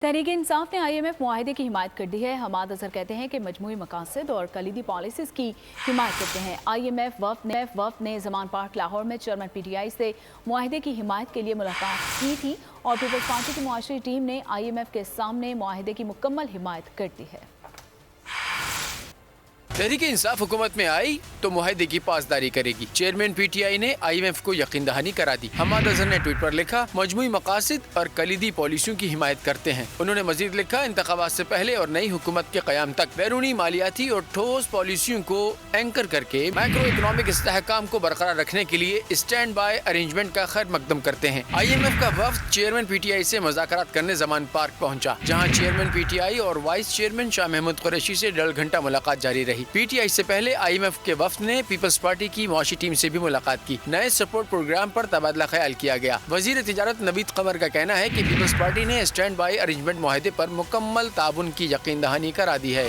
तहरीक इंसाफ ने IMF मुआहिदे की हिमायत कर दी है। हमाद अजहर कहते हैं कि मजमूई मकासद और कलीदी पॉलिसीज़ की हिमायत करते हैं। IMF वफ़द ने ज़मान पार्क लाहौर में चेयरमैन PTI से मुआहिदे की हिमायत के लिए मुलाकात की थी और पीपल्स पार्टी की मुआशरी टीम ने IMF के सामने मुआहिदे की मुकम्मल हिमायत कर दी है। तहरीक इंसाफ हुकूमत में आई तो मुआहिदे की पासदारी करेगी। चेयरमैन PTI ने IMF को यकीन दहानी करा दी। हमाद अजहर ने ट्वीट पर लिखा, मजमूई मकासद और कलीदी पॉलिसियों की हिमायत करते हैं। उन्होंने मजीद लिखा, इंतखाबात से पहले और नई हुकूमत के क़याम तक बैरूनी मालियाती और ठोस पॉलिसियों को एंकर करके माइक्रो इकनॉमिक इस्तेहकाम को बरकरार रखने के लिए स्टैंड बाय अरेंजमेंट का खैर मकदम करते हैं। IMF का वफ्द चेयरमैन PTI से मुज़ाकरात करने ज़मान पार्क पहुँचा, जहाँ चेयरमैन PTI और वाइस चेयरमैन शाह महमूद कुरैशी से 1.5 घंटा मुलाकात जारी रही। PTI से पहले IMF के वफ्द ने पीपल्स पार्टी की मुआशी टीम से भी मुलाकात की। नए सपोर्ट प्रोग्राम पर तबादला ख्याल किया गया। वजीर तिजारत नवीद कमर का कहना है कि पीपल्स पार्टी ने स्टैंड बाय अरेंजमेंट मुआहिदे पर मुकम्मल ताउन की यकीन दहानी करा दी है।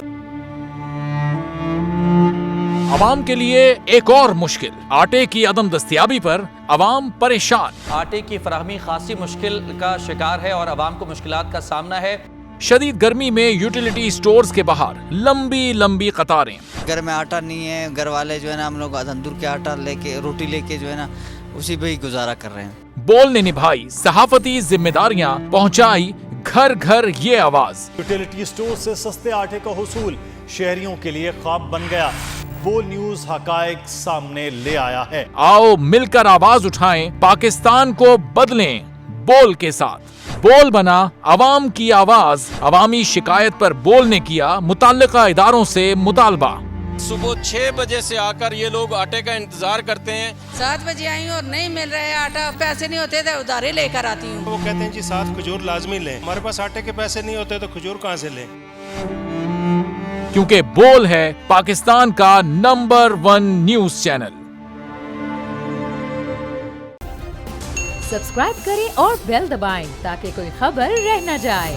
अवाम के लिए एक और मुश्किल, आटे की अदम दस्तयाबी पर अवाम परेशान। आटे की फराहमी खासी मुश्किल का शिकार है और अवाम को मुश्किलात का सामना है। शदीद गर्मी में यूटिलिटी स्टोर्स के बाहर लंबी लंबी कतारें। घर में आटा नहीं है, घर वाले जो है ना हम लोग तंदूर के आटा लेके रोटी लेके जो है ना उसी पे ही गुजारा कर रहे हैं। बोल ने निभाई सहाफती जिम्मेदारियां, पहुंचाई घर घर ये आवाज। यूटिलिटी स्टोर से सस्ते आटे का हुसूल शहरियों के लिए ख्वाब बन गया। बोल न्यूज हकायक सामने ले आया है। आओ मिलकर आवाज उठाएं, पाकिस्तान को बदलें बोल के साथ। बोल बना अवाम की आवाज। अवामी शिकायत पर बोल ने किया मुताल्लिका इदारों से मुतालबा। सुबह 6 बजे से आकर ये लोग आटे का इंतजार करते हैं। 7 बजे आई हूँ और नहीं मिल रहा है आटा, पैसे नहीं होते थे उधारे लेकर आती हूँ। वो कहते हैं जी 7 खजूर लाजमी लें। हमारे पास आटे के पैसे नहीं होते तो खजूर कहाँ से लें? क्योंकि बोल है पाकिस्तान का नंबर 1 न्यूज चैनल। सब्सक्राइब करें और बेल दबाएं ताकि कोई खबर रह न जाए।